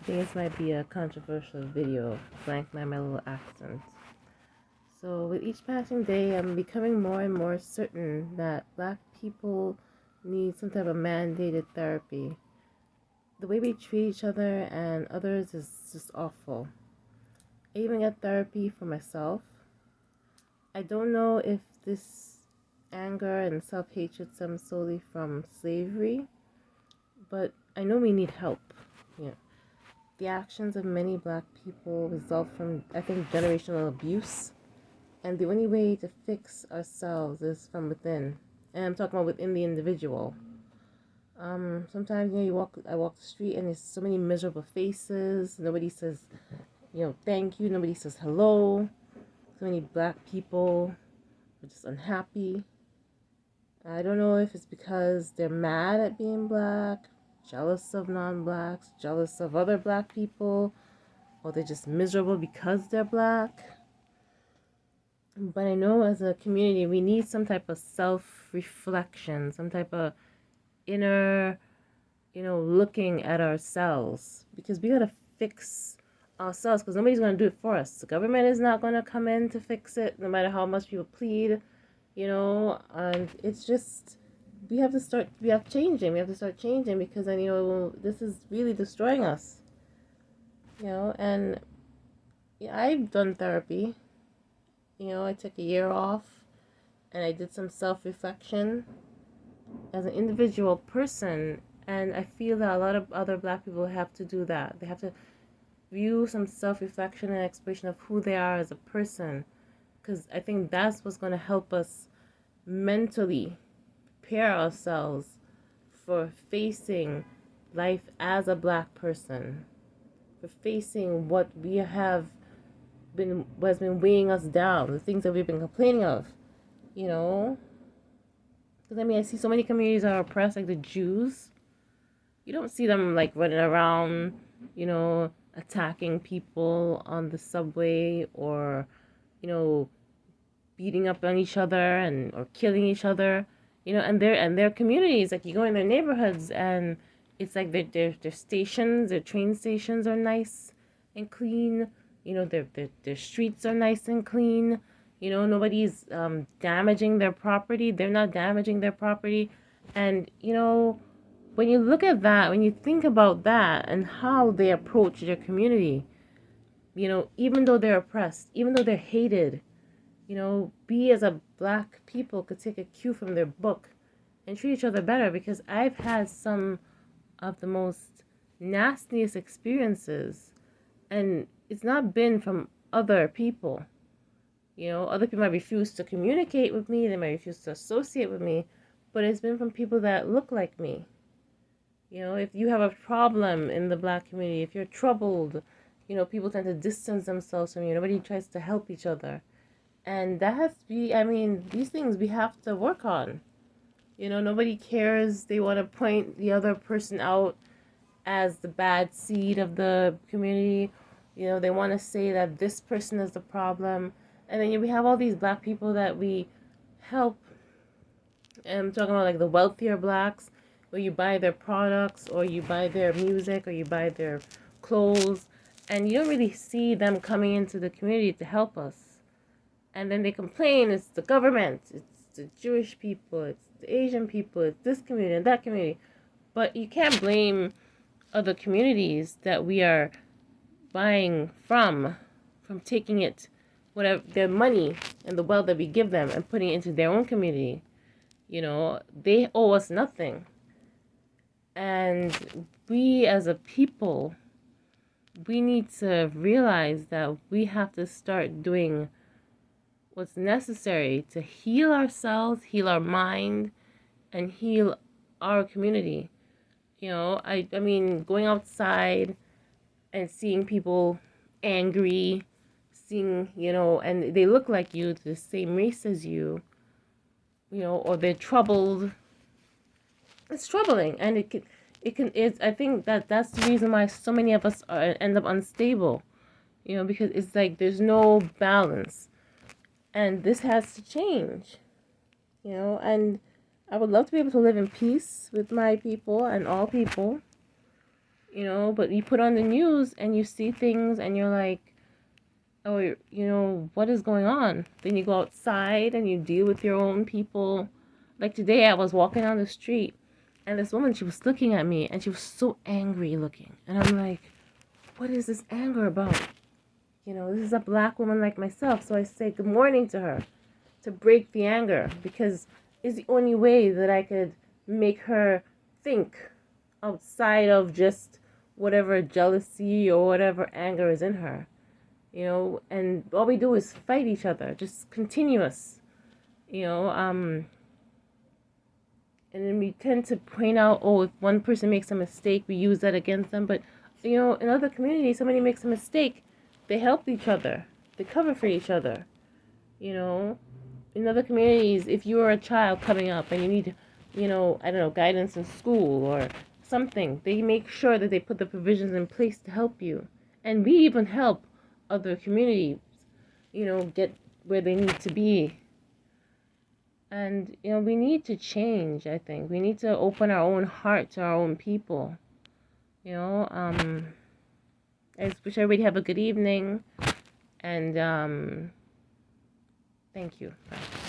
think this might be a controversial video, flanked by my little accent. So, with each passing day, I'm becoming more and more certain that Black people need some type of mandated therapy. The way we treat each other and others is just awful. I even get therapy for myself. I don't know if this anger and self-hatred stems solely from slavery, but I know we need help. Yeah. The actions of many Black people result from, I think, generational abuse. And the only way to fix ourselves is from within. And I'm talking about within the individual. Sometimes, I walk the street and there's so many miserable faces. Nobody says, thank you. Nobody says hello. So many Black people are just unhappy. I don't know if it's because they're mad at being Black, jealous of non-Blacks, jealous of other Black people, or they're just miserable because they're Black. But I know as a community, we need some type of self-reflection, some type of inner, looking at ourselves. Because we got to fix ourselves, because nobody's going to do it for us. The government is not going to come in to fix it, no matter how much people plead, and it's just, we have to start changing. We have to start changing because then, this is really destroying us. And I've done therapy. I took a year off and I did some self-reflection as an individual person, and I feel that a lot of other Black people have to do that. They have to view some self-reflection and exploration of who they are as a person, because I think that's what's going to help us mentally prepare ourselves for facing life as a Black person, for facing what has been weighing us down, the things that we've been complaining of, because I see so many communities are oppressed, like the Jews. You don't see them like running around, attacking people on the subway, or beating up on each other or killing each other, and their communities, like you go in their neighborhoods and it's like their stations, their train stations are nice and clean. Their streets are nice and clean. Nobody's damaging their property. They're not damaging their property. And, when you look at that, when you think about that and how they approach their community, even though they're oppressed, even though they're hated, we as a Black people could take a cue from their book and treat each other better, because I've had some of the most nastiest experiences, and it's not been from other people. Other people might refuse to communicate with me, they might refuse to associate with me, but it's been from people that look like me. If you have a problem in the Black community, if you're troubled, people tend to distance themselves from you. Nobody tries to help each other. And that has to be, these things we have to work on. Nobody cares. They want to point the other person out as the bad seed of the community. They want to say that this person is the problem. And then we have all these Black people that we help. And I'm talking about like the wealthier Blacks, where you buy their products, or you buy their music, or you buy their clothes, and you don't really see them coming into the community to help us. And then they complain, it's the government, it's the Jewish people, it's the Asian people, it's this community and that community. But you can't blame other communities that we are buying from taking it, whatever, their money and the wealth that we give them, and putting it into their own community. They owe us nothing. And we as a people, we need to realize that we have to start doing what's necessary to heal ourselves, heal our mind, and heal our community. Going outside and seeing people angry, and they look like you, the same race as you, or they're troubled. It's troubling, and I think that's the reason why so many of us end up unstable, because it's like there's no balance. And this has to change, and I would love to be able to live in peace with my people and all people, But you put on the news and you see things and you're like, oh, what is going on? Then you go outside and you deal with your own people. Like today, I was walking down the street and this woman, she was looking at me and she was so angry looking. And I'm like, what is this anger about? This is a black woman like myself. So I say good morning to her to break the anger because it's the only way that I could make her think outside of just whatever jealousy or whatever anger is in her. And all we do is fight each other, just continuous, and then we tend to point out, oh, if one person makes a mistake, we use that against them. But, in other communities, somebody makes a mistake, they help each other, they cover for each other, In other communities, if you are a child coming up and you need, I don't know, guidance in school or something, they make sure that they put the provisions in place to help you. And we even help other communities, get where they need to be. And, we need to change, I think. We need to open our own heart to our own people. I just wish everybody have a good evening. And, thank you. Bye.